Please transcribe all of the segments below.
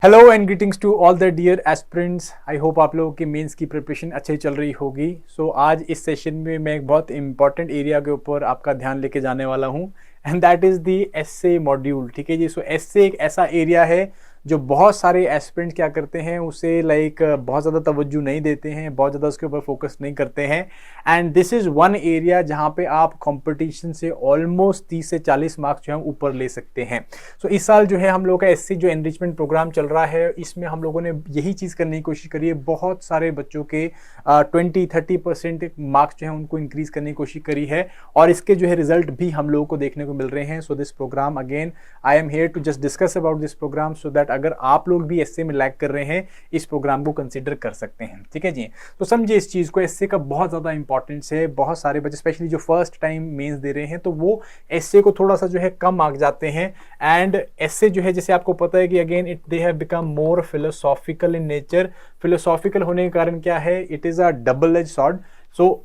Hello and greetings to all the dear aspirants. I hope आप लोगों की mains की प्रिपरेशन अच्छी चल रही होगी। आज इस सेशन में मैं एक बहुत इंपॉर्टेंट एरिया के ऊपर आपका ध्यान लेके जाने वाला हूँ and that is the essay module. ठीक है जी। एसए एक ऐसा एरिया है जो बहुत सारे एस्पिरेंट्स क्या करते हैं, उसे बहुत ज़्यादा तवज्जो नहीं देते हैं, बहुत ज़्यादा उसके ऊपर फोकस नहीं करते हैं। And this is one area जहाँ पे आप कंपटीशन से ऑलमोस्ट 30 से 40 मार्क्स जो है ऊपर ले सकते हैं। इस साल जो है हम लोग का एससी जो एनरिचमेंट प्रोग्राम चल रहा है, इसमें हम लोगों ने यही चीज़ करने की कोशिश करी है। बहुत सारे बच्चों के 20-30% मार्क्स जो है उनको इंक्रीज करने की कोशिश करी है और इसके जो है रिजल्ट भी हम लोगों को देखने को मिल रहे हैं। This program again I am here to just discuss about this program so that अगर आप लोग भी एसए में लैग कर रहे हैं, इस प्रोग्राम को कंसिडर कर सकते हैं। ठीक है जी। समझिए इस चीज़ को, एसए का बहुत ज़्यादा इंपॉर्टेंस है। बहुत सारे बच्चे स्पेशली जो फर्स्ट टाइम मेंस दे रहे हैं तो वो एसए को थोड़ा सा जो है कम मार्क्स जाते हैं। एंड एसए जो है, जैसे आपको पता है कि again they have become more philosophical in nature. Philosophical होने के कारण क्या है, it is a double edge sword.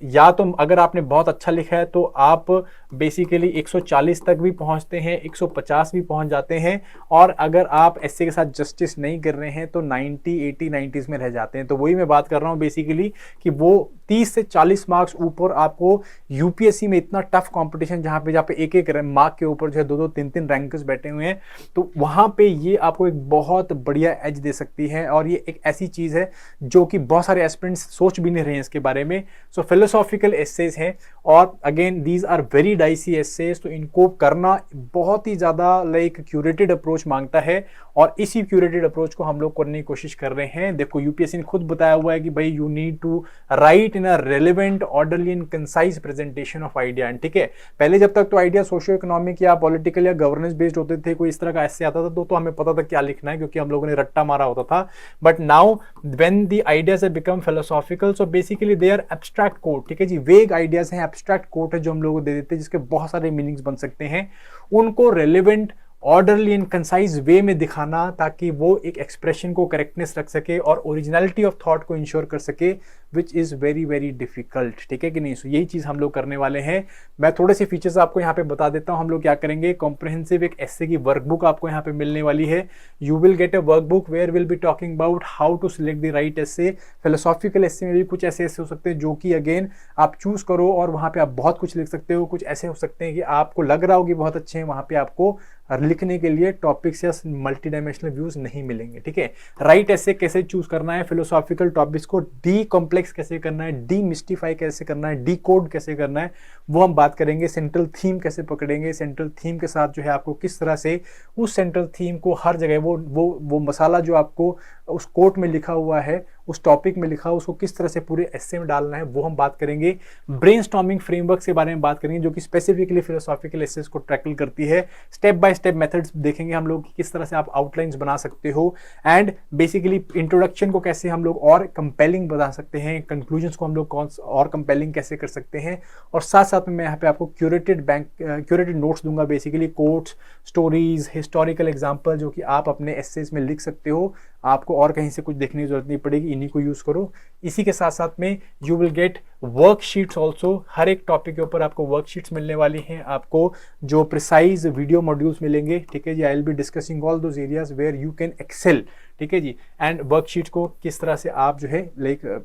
या तो अगर आपने बहुत अच्छा लिखा है तो आप बेसिकली 140 तक भी पहुंचते हैं, 150 भी पहुंच जाते हैं। और अगर आप एसए के साथ जस्टिस नहीं कर रहे हैं तो 90, 80, 90s में रह जाते हैं। तो वही मैं बात कर रहा हूं बेसिकली कि वो 30 से 40 मार्क्स ऊपर आपको यूपीएससी में इतना टफ कंपटीशन जहां पे एक एक मार्क के ऊपर जो है 2-2, 3-3 रैंकर्स बैठे हुए हैं, तो वहां पे ये आपको एक बहुत बढ़िया एज दे सकती है। और ये एक ऐसी चीज है जो कि बहुत सारे एस्पिरेंट्स सोच भी नहीं रहे हैं इसके बारे में। फिलोसॉफिकल एसेज हैं और again these are very dicey essays, तो इनको करना बहुत ही ज्यादा क्यूरेटेड अप्रोच मांगता है और इसी क्यूरेटेड अप्रोच को हम लोग करने की कोशिश कर रहे हैं। देखो यूपीएससी ने खुद बताया हुआ है कि भाई you need to write in a relevant, orderly and concise presentation of idea. ठीक है, पहले जब तक तो आइडिया सोशियो इकोनॉमिक या पॉलिटिकल या गवर्नेंस बेस्ड होते थे, कोई इस तरह का ऐसे आता था तो हमें पता था क्या लिखना है क्योंकि हम लोगों ने रट्टा मारा होता था। But now when the ideas have become philosophical, so basically they are abstract quote. ठीक है जी, वेग आइडियाज हैं, एब्स्ट्रैक्ट कोट है जो हम लोगों को दे देते हैं जिसके बहुत सारे मीनिंग्स बन सकते हैं। उनको रेलेवेंट, ऑर्डरली एंड कंसाइज वे में दिखाना ताकि वो एक एक्सप्रेशन को करेक्टनेस रख सके और ओरिजिनलिटी ऑफ थॉट को इंश्योर कर सके, which is very very difficult. ठीक है कि नहीं। यही चीज हम लोग करने वाले हैं। मैं थोड़े से फीचर्स आपको यहाँ पे बता देता हूँ। हम लोग क्या करेंगे, कॉम्प्रिहेंसिव एक एसए की वर्कबुक आपको यहाँ पे मिलने वाली है। You will get a workbook where will be talking about how to select the right essay. Philosophical essay में भी कुछ ऐसे हो सकते हैं जो कि अगेन आप चूज करो और वहां पे आप बहुत कुछ लिख सकते हो। कुछ ऐसे हो सकते हैं कि आपको लग रहा हो कि बहुत अच्छे हैं, वहां पे आपको लिखने के लिए टॉपिक्स या मल्टी डायमेंशनल व्यूज नहीं मिलेंगे। ठीक है, राइट ऐसे कैसे चूज करना है, फिलोसॉफिकल टॉपिक्स को डी कॉम्प्लेक्स कैसे करना है, डी मिस्टिफाई कैसे करना है, डी कोड कैसे करना है, वो हम बात करेंगे। सेंट्रल थीम कैसे पकड़ेंगे, सेंट्रल थीम के साथ जो है आपको किस तरह से उस सेंट्रल थीम को हर जगह वो मसाला जो आपको उस कोट में लिखा हुआ है, उस टॉपिक में लिखा, उसको किस तरह से पूरे एस्से में डालना है, वो हम बात करेंगे। ब्रेनस्टॉर्मिंग फ्रेमवर्क के बारे में बात करेंगे जो कि स्पेसिफिकली फिलोसॉफिकल एसेस को टैकल करती है। स्टेप बाय स्टेप मेथड्स देखेंगे हम लोग कि किस तरह से आप आउटलाइंस बना सकते हो एंड बेसिकली इंट्रोडक्शन को कैसे हम लोग और कंपेलिंग बना सकते हैं, कंक्लूजन्स को हम लोग कौन और कंपेलिंग कैसे कर सकते हैं। और साथ साथ में मैं यहाँ पे आपको क्यूरेटेड नोट्स दूंगा, basically quotes, stories, historical example जो कि आप अपने एसेस में लिख सकते हो। आपको और कहीं से कुछ देखने की जरूरत नहीं पड़ेगी, इन्हीं को यूज करो। इसी के साथ साथ में you will get worksheets also. हर एक टॉपिक के ऊपर आपको वर्कशीट्स मिलने वाली हैं, आपको जो प्रिसाइज वीडियो मॉड्यूल्स मिलेंगे। ठीक है जी, I will be discussing all those areas where you can excel. ठीक है जी, एंड वर्कशीट को किस तरह से आप जो है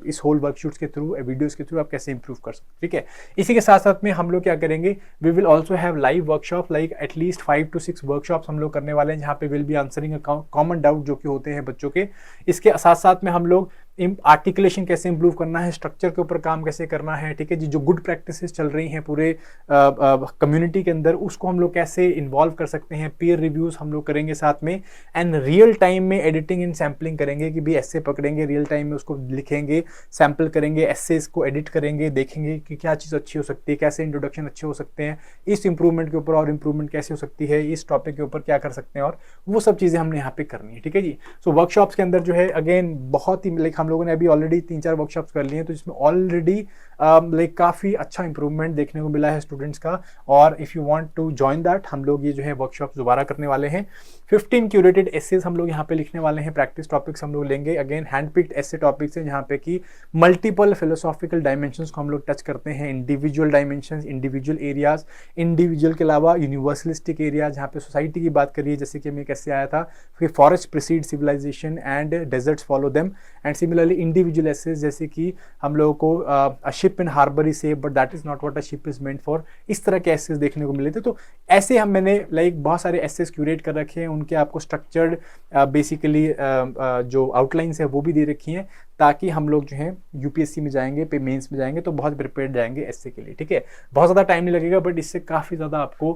इस होल वर्कशीट्स के थ्रू, वीडियोस के थ्रू आप कैसे इंप्रूव कर सकते हैं। ठीक है, इसी के साथ साथ में हम लोग क्या करेंगे, we will also have live workshop, at least 5 to 6 workshops हम लोग करने वाले हैं जहाँ पे will be answering common doubt जो कि होते हैं बच्चों के। इसके साथ साथ में हम लोग आर्टिकुलेशन कैसे इंप्रूव करना है, स्ट्रक्चर के ऊपर काम कैसे करना है। ठीक है जी, जो गुड प्रैक्टिसेस चल रही हैं पूरे कम्युनिटी के अंदर, उसको हम लोग कैसे इन्वॉल्व कर सकते हैं। पीयर रिव्यूज हम लोग करेंगे साथ में, एंड रियल टाइम में एडिटिंग एंड सैम्पलिंग करेंगे कि भी ऐसे पकड़ेंगे, रियल टाइम में उसको लिखेंगे, सैम्पल करेंगे, एसेस को एडिट करेंगे, देखेंगे कि क्या चीज़ अच्छी हो सकती है, कैसे इंट्रोडक्शन अच्छे हो सकते हैं, इस इंप्रूवमेंट के ऊपर और इंप्रूवमेंट कैसे हो सकती है, इस टॉपिक के ऊपर क्या कर सकते हैं, और वो सब चीज़ें हमने यहाँ पे करनी है। ठीक है जी, वर्कशॉप्स के अंदर जो है अगेन बहुत ही हम लोगों ने अभी ऑलरेडी 3-4 वर्कशॉप्स कर लिए हैं, तो इसमें ऑलरेडी काफ़ी अच्छा इंप्रूवमेंट देखने को मिला है स्टूडेंट्स का। और if you want to join that, हम लोग ये जो है वर्कशॉप्स दोबारा करने वाले हैं। 15 क्यूरेटेड एसेज हम लोग यहाँ पे लिखने वाले हैं, प्रैक्टिस टॉपिक्स हम लोग लेंगे, अगेन हैंड पिक्ड एसे टॉपिक्स हैं जहाँ पे कि मल्टीपल फिलोसॉफिकल डायमेंशंस को हम लोग टच करते हैं, individual dimensions, individual areas, individual के अलावा यूनिवर्सलिस्टिक एरिया जहाँ पे सोसाइटी की बात करिए, जैसे कि मैं कैसे आया था कि forest precede civilization and deserts follow them, and similarly individual essays जैसे कि हम लोगों को a ship in harbour is safe but that is not what a ship is meant for, इस तरह के एसेज देखने को मिले थे। तो ऐसे मैंने लाइक बहुत सारे एसेज क्यूरेट कर रखे हैं, उनके आपको स्ट्रक्चर्ड बेसिकली जो आउटलाइंस है वो भी दे रखी हैं, ताकि हम लोग जो है यूपीएससी में जाएंगे, पे मेंस में जाएंगे तो बहुत प्रिपेयर्ड जाएंगे एसए के लिए, ठीक है। बहुत ज़्यादा टाइम नहीं लगेगा बट इससे काफ़ी ज़्यादा आपको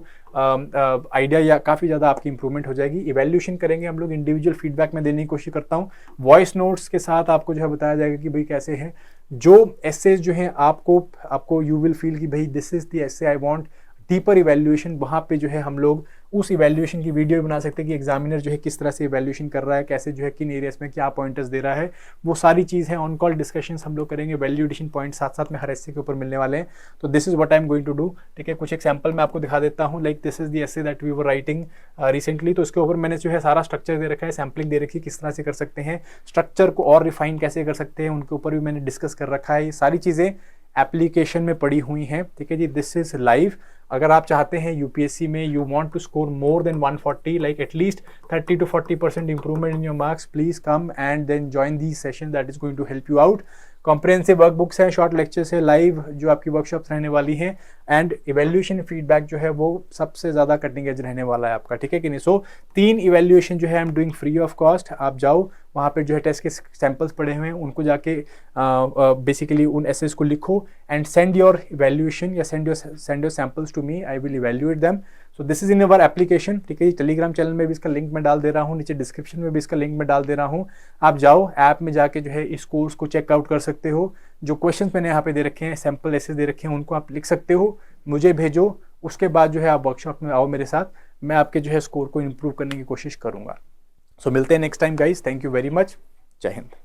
आइडिया या काफ़ी ज़्यादा आपकी इंप्रूवमेंट हो जाएगी। इवैल्यूएशन करेंगे हम लोग, इंडिविजुअल फीडबैक मैं देने की कोशिश करता हूँ, वॉइस नोट्स के साथ आपको जो है बताया जाएगा कि भाई कैसे है जो एसेज जो है आपको यू विल फील कि भाई this is the essay I want deeper evaluation. वहाँ पे जो है हम लोग उस इवैल्यूएशन की वीडियो बना सकते हैं कि एग्जामिनर जो है किस तरह से इवैल्यूएशन कर रहा है, कैसे जो है किन एरियाज में क्या पॉइंटर्स दे रहा है, वो सारी चीज़ है। ऑन कॉल डिस्कशंस हम लोग करेंगे, वैल्यूएशन पॉइंट साथ साथ में हर एसे के ऊपर मिलने वाले हैं। तो this is what I am going to do, ठीक है। कुछ एग्जाम्पल मैं आपको दिखा देता हूँ, like this is the essay that we were writing recently. तो इसके ऊपर मैंने जो है सारा स्ट्रक्चर दे रखा है, सैम्पलिंग दे रखी है, किस तरह से कर सकते हैं, स्ट्रक्चर को और रिफाइन कैसे कर सकते हैं, उनके ऊपर भी मैंने डिस्कस कर रखा है। ये सारी चीज़ें एप्लीकेशन में पड़ी हुई हैं, ठीक है जी। This is live. अगर आप चाहते हैं यूपीएससी में you want to score more than 140, like at least 30 to 40% improvement in your marks, please come and then join the session, that is going to help you out. Comprehensive workbooks हैं, short lectures है, live जो आपकी workshops रहने वाली हैं, and evaluation feedback जो है वो सबसे ज़्यादा कटिंग एज रहने वाला है आपका, ठीक है कि नहीं। सो 3 इवैल्यूएशन जो है I am doing free of cost. आप जाओ वहाँ पे जो है टेस्ट के सैंपल्स पड़े हुए हैं, उनको जाके बेसिकली उन एसेस को लिखो एंड सेंड योर इवैल्यूएशन या send your samples to me, I will evaluate them. So this is in our application, ठीक है। टेलीग्राम चैनल में भी इसका लिंक मैं डाल दे रहा हूँ, नीचे डिस्क्रिप्शन में भी इसका लिंक मैं डाल दे रहा हूँ। आप जाओ ऐप में जाके जो है इस कोर्स को चेकआउट कर सकते हो। जो क्वेश्चंस मैंने यहाँ पे दे रखे हैं, सैंपल एसेस दे रखे हैं, उनको आप लिख सकते हो, मुझे भेजो। उसके बाद जो है आप वर्कशॉप में आओ मेरे साथ, मैं आपके जो है स्कोर को इम्प्रूव करने की कोशिश करूँगा। सो मिलते हैं next time guys, thank you very much, जय हिंद।